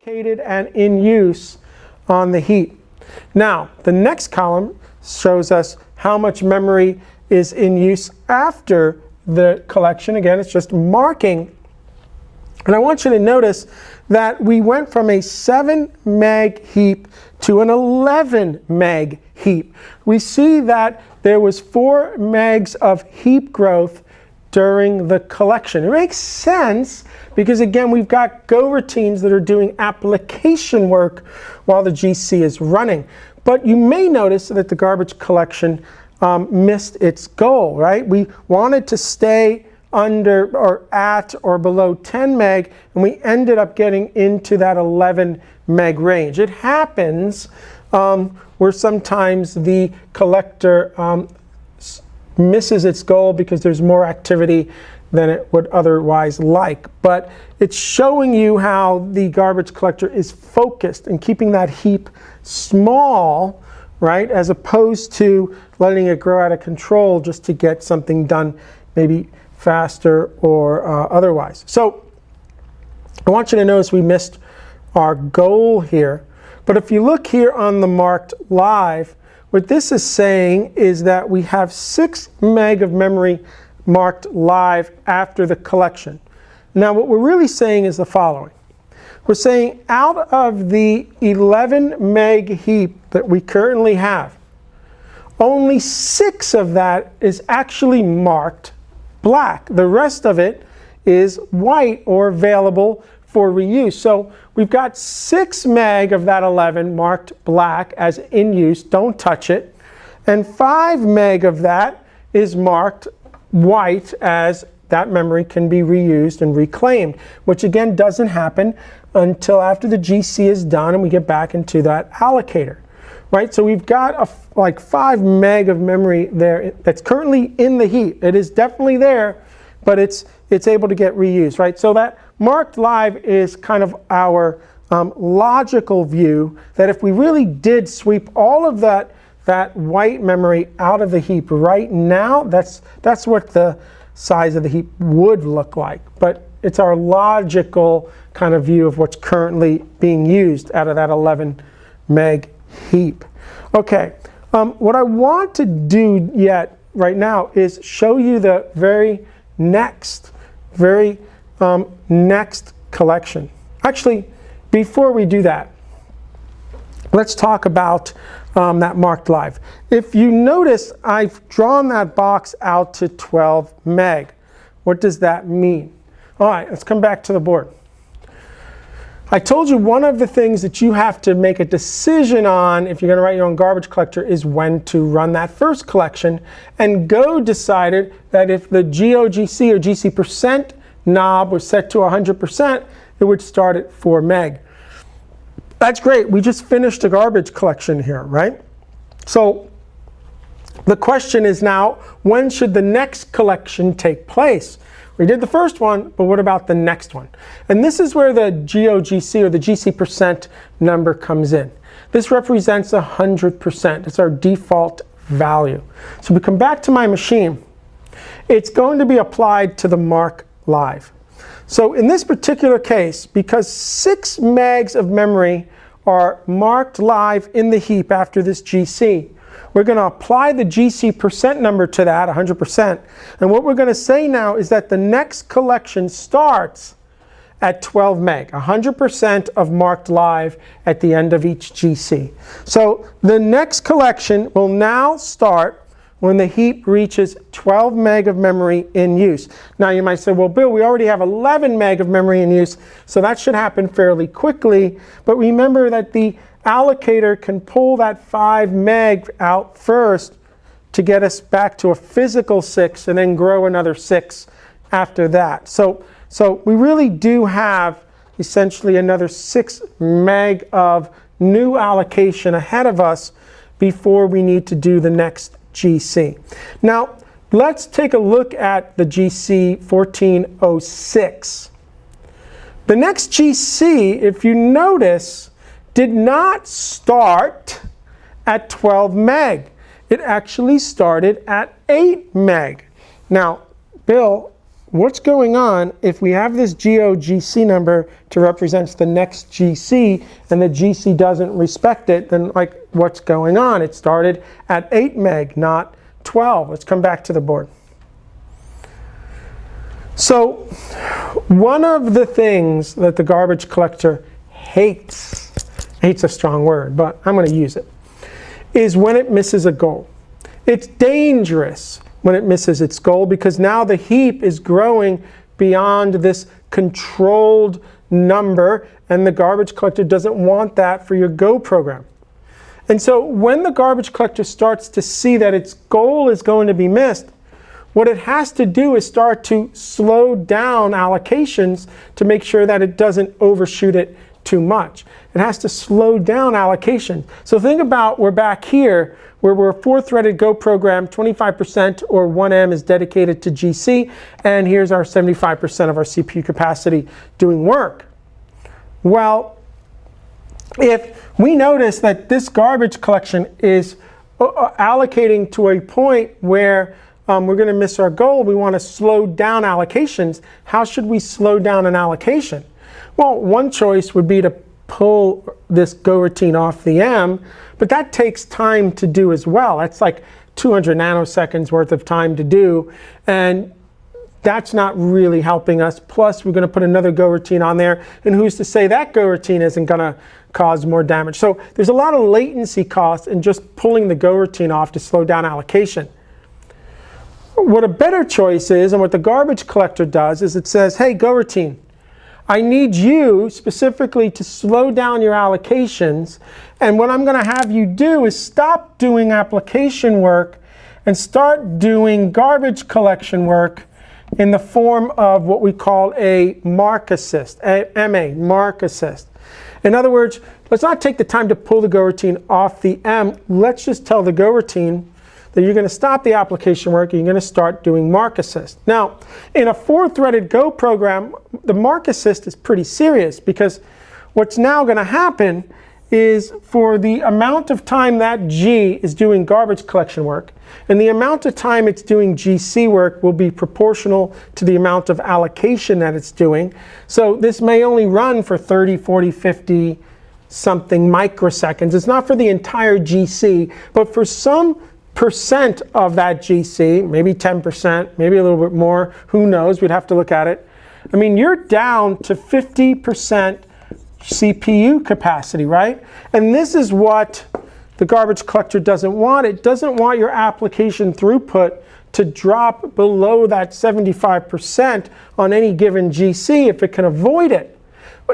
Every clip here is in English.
allocated and in use on the heap. Now, the next column shows us how much memory is in use after the collection. Again, it's just marking. And I want you to notice that we went from a 7 meg heap to an 11 meg heap. We see that there was 4 megs of heap growth during the collection. It makes sense because, again, we've got Go routines that are doing application work while the GC is running. But you may notice that the garbage collection missed its goal, right? We wanted to stay under or at or below 10 meg, and we ended up getting into that 11 meg range. It happens where sometimes the collector misses its goal because there's more activity than it would otherwise like. But it's showing you how the garbage collector is focused and keeping that heap small, right, as opposed to letting it grow out of control just to get something done maybe faster or otherwise. So I want you to notice we missed our goal here. But if you look here on the marked live, what this is saying is that we have 6 meg of memory marked live after the collection. Now what we're really saying is the following. We're saying out of the 11 meg heap that we currently have, only 6 of that is actually marked black. The rest of it is white or available for reuse. So we've got 6 meg of that 11 marked black as in use, don't touch it, and 5 meg of that is marked white as that memory can be reused and reclaimed, which again doesn't happen until after the GC is done and we get back into that allocator, right? So we've got like 5 meg of memory there that's currently in the heap. It is definitely there, but it's able to get reused, right? So that marked live is kind of our logical view that if we really did sweep all of that white memory out of the heap right now, that's what the size of the heap would look like. But it's our logical kind of view of what's currently being used out of that 11 meg heap. Okay, what I want to do yet right now is show you the very next collection. Actually, before we do that, let's talk about that marked live. If you notice, I've drawn that box out to 12 meg. What does that mean? All right, let's come back to the board. I told you one of the things that you have to make a decision on if you're going to write your own garbage collector is when to run that first collection. And Go decided that if the GOGC or GC% knob was set to 100%, it would start at 4 meg. That's great. We just finished a garbage collection here, right? So the question is now, when should the next collection take place? We did the first one, but what about the next one? And this is where the GOGC or the GC% number comes in. This represents 100%. It's our default value. So we come back to my machine. It's going to be applied to the mark live. So in this particular case, because 6 megs of memory are marked live in the heap after this GC, we're going to apply the GC% number to that, 100%. And what we're going to say now is that the next collection starts at 12 meg, 100% of marked live at the end of each GC. So the next collection will now start when the heap reaches 12 meg of memory in use. Now you might say, well, Bill, we already have 11 meg of memory in use, so that should happen fairly quickly. But remember that the allocator can pull that 5 meg out first to get us back to a physical 6 and then grow another 6 after that. So we really do have essentially another 6 meg of new allocation ahead of us before we need to do the next GC. Now let's take a look at the GC 1406. The next GC, if you notice, did not start at 12 meg. It actually started at 8 meg. Now, Bill, what's going on if we have this GOGC number to represent the next GC and the GC doesn't respect it, then like what's going on? It started at 8 meg, not 12. Let's come back to the board. So one of the things that the garbage collector hate's a strong word, but I'm going to use it, is when it misses a goal. It's dangerous when it misses its goal because now the heap is growing beyond this controlled number, and the garbage collector doesn't want that for your Go program. And so when the garbage collector starts to see that its goal is going to be missed, what it has to do is start to slow down allocations to make sure that it doesn't overshoot it too much. It has to slow down allocation. So think about, we're back here where we're a 4-threaded Go program, 25% or 1M is dedicated to GC, and here's our 75% of our CPU capacity doing work. Well, if we notice that this garbage collection is allocating to a point where we're going to miss our goal, we want to slow down allocations. How should we slow down an allocation? Well, one choice would be to pull this Go routine off the M, but that takes time to do as well. That's like 200 nanoseconds worth of time to do, and that's not really helping us. Plus, we're going to put another Go routine on there, and who's to say that Go routine isn't going to cause more damage? So there's a lot of latency costs in just pulling the Go routine off to slow down allocation. What a better choice is, and what the garbage collector does, is it says, hey, Go routine, I need you specifically to slow down your allocations, and what I'm going to have you do is stop doing application work and start doing garbage collection work in the form of what we call a mark assist, MA, mark assist. In other words, let's not take the time to pull the Go routine off the M. Let's just tell the Go routine that you're going to stop the application work and you're going to start doing mark assist. Now, in a 4-threaded Go program, the mark assist is pretty serious because what's now going to happen is for the amount of time that G is doing garbage collection work and the amount of time it's doing GC work will be proportional to the amount of allocation that it's doing. So this may only run for 30, 40, 50 something microseconds. It's not for the entire GC, but for some percent of that GC, maybe 10%, maybe a little bit more, who knows, we'd have to look at it. I mean, you're down to 50% CPU capacity, right? And this is what the garbage collector doesn't want. It doesn't want your application throughput to drop below that 75% on any given GC if it can avoid it.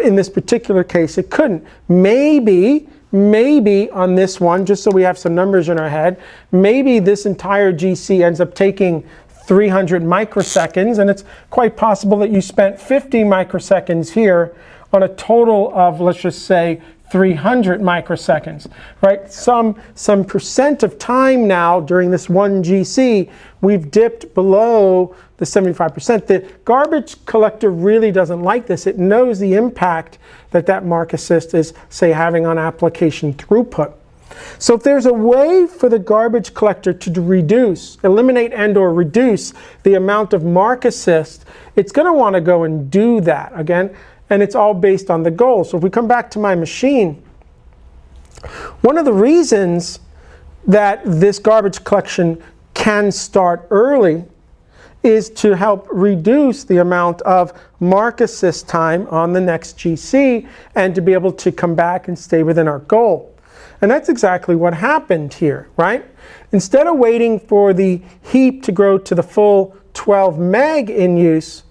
In this particular case, it couldn't. Maybe on this one, just so we have some numbers in our head, maybe this entire GC ends up taking 300 microseconds, and it's quite possible that you spent 50 microseconds here on a total of, let's just say, 300 microseconds, right? Some percent of time now during this one GC, we've dipped below the 75%. The garbage collector really doesn't like this. It knows the impact that that mark assist is, say, having on application throughput. So if there's a way for the garbage collector to eliminate and or reduce the amount of mark assist, it's going to want to go and do that again. And it's all based on the goal. So if we come back to my machine, one of the reasons that this garbage collection can start early is to help reduce the amount of mark assist time on the next GC and to be able to come back and stay within our goal. And that's exactly what happened here, right? Instead of waiting for the heap to grow to the full 12 meg in use,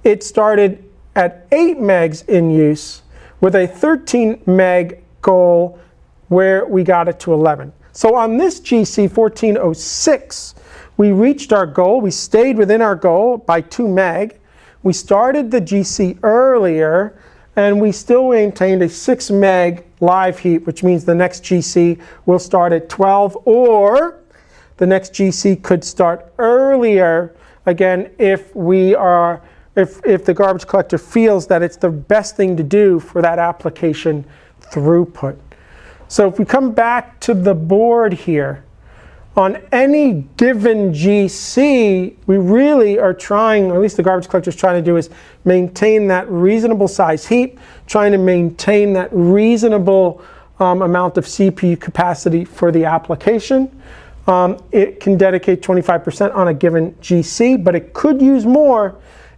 it started at 8 megs in use with a 13 meg goal where we got it to 11. So on this GC 1406, we reached our goal. We stayed within our goal by 2 meg. We started the GC earlier, and we still maintained a 6 meg live heap, which means the next GC will start at 12, or the next GC could start earlier, again, if the garbage collector feels that it's the best thing to do for that application throughput. So if we come back to the board here, on any given GC, we really are trying, or at least the garbage collector is trying to do, is maintain that reasonable size heap, trying to maintain that reasonable amount of CPU capacity for the application. It can dedicate 25% on a given GC, but it could use more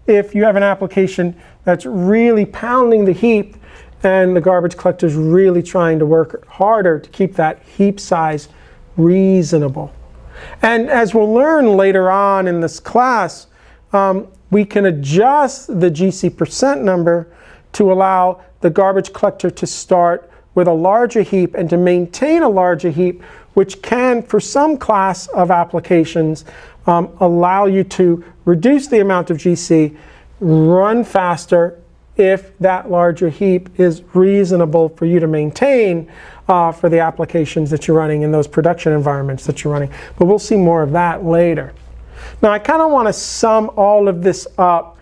if you have an application that's really pounding the heap and the garbage collector is really trying to work harder to keep that heap size reasonable. And as we'll learn later on in this class, we can adjust the GC percent number to allow the garbage collector to start with a larger heap and to maintain a larger heap, which can, for some class of applications, allow you to reduce the amount of GC, run faster if that larger heap is reasonable for you to maintain for the applications that you're running in those production environments that you're running. But we'll see more of that later. Now I kind of want to sum all of this up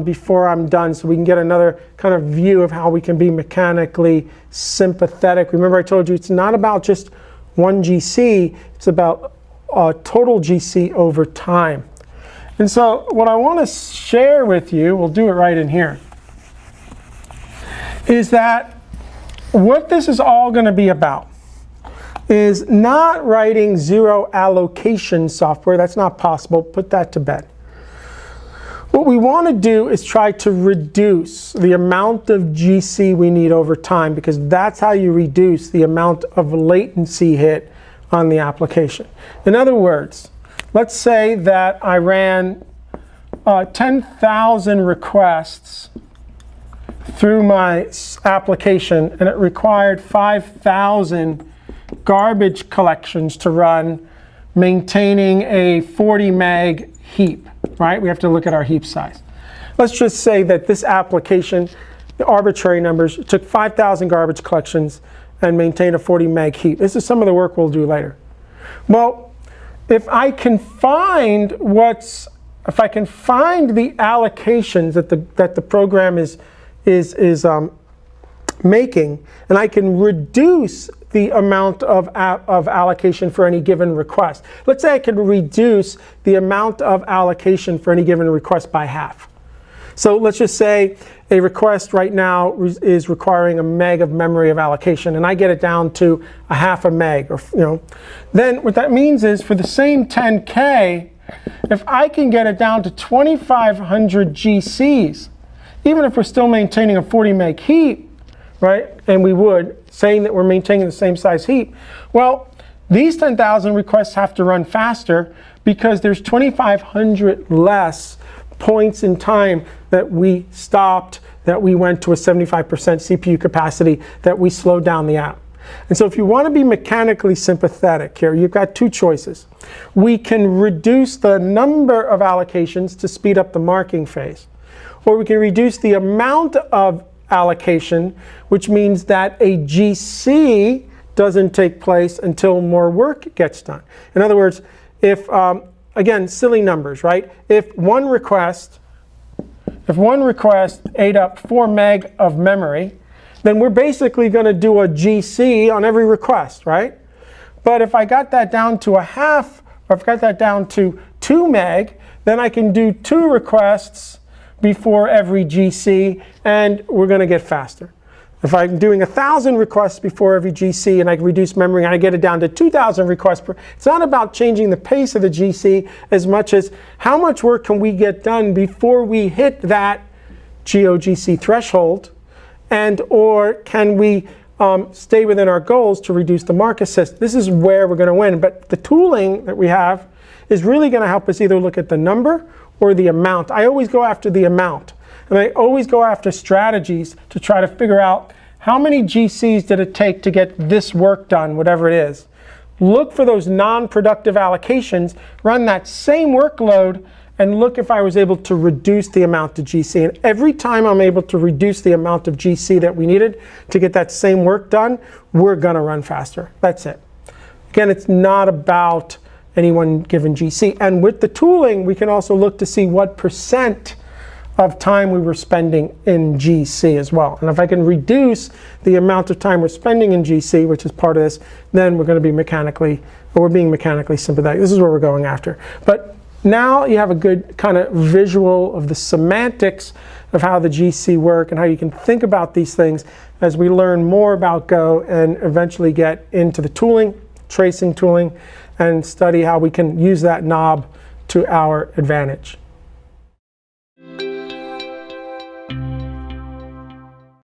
before I'm done so we can get another kind of view of how we can be mechanically sympathetic. Remember I told you it's not about just one GC, it's about total GC over time. And so what I want to share with you, we'll do it right in here, is that what this is all going to be about is not writing zero allocation software. That's not possible. Put that to bed. What we want to do is try to reduce the amount of GC we need over time, because that's how you reduce the amount of latency hit on the application. In other words, let's say that I ran 10,000 requests through my application and it required 5,000 garbage collections to run, maintaining a 40 meg heap, right? We have to look at our heap size. Let's just say that this application, the arbitrary numbers, took 5,000 garbage collections and maintained a 40 meg heap. This is some of the work we'll do later. Well, if I can find the allocations that the program is making, and I can reduce the amount of allocation for any given request. Let's say I can reduce the amount of allocation for any given request by half. So let's just say a request right now is requiring a meg of memory of allocation, and I get it down to a half a meg, or then what that means is for the same 10K, if I can get it down to 2,500 GCs, even if we're still maintaining a 40 meg heap, right? And we would, saying that we're maintaining the same size heap. Well, these 10,000 requests have to run faster because there's 2,500 less points in time that we stopped, that we went to a 75% CPU capacity, that we slowed down the app. And so if you want to be mechanically sympathetic here, you've got two choices. We can reduce the number of allocations to speed up the marking phase, or we can reduce the amount of allocation, which means that a GC doesn't take place until more work gets done. In other words, if, again, silly numbers, right? If one request ate up 4 meg of memory, then we're basically going to do a GC on every request, right? But if I got that down to a half, or if I got that down to 2 meg, then I can do 2 requests before every GC, and we're going to get faster. If I'm doing 1,000 requests before every GC and I reduce memory and I get it down to 2,000 requests per, it's not about changing the pace of the GC as much as how much work can we get done before we hit that GOGC threshold, and or can we stay within our goals to reduce the mark assist. This is where we're going to win, but the tooling that we have is really going to help us either look at the number or the amount. I always go after the amount. And I always go after strategies to try to figure out how many GCs did it take to get this work done, whatever it is. Look for those non-productive allocations, run that same workload, and look if I was able to reduce the amount of GC. And every time I'm able to reduce the amount of GC that we needed to get that same work done, we're gonna run faster. That's it. Again, it's not about any one given GC. And with the tooling, we can also look to see what percent of time we were spending in GC as well. And if I can reduce the amount of time we're spending in GC, which is part of this, then we're going to be mechanically, but we're being mechanically sympathetic. This is where we're going after. But now you have a good kind of visual of the semantics of how the GC work and how you can think about these things as we learn more about Go and eventually get into the tooling, tracing tooling, and study how we can use that knob to our advantage.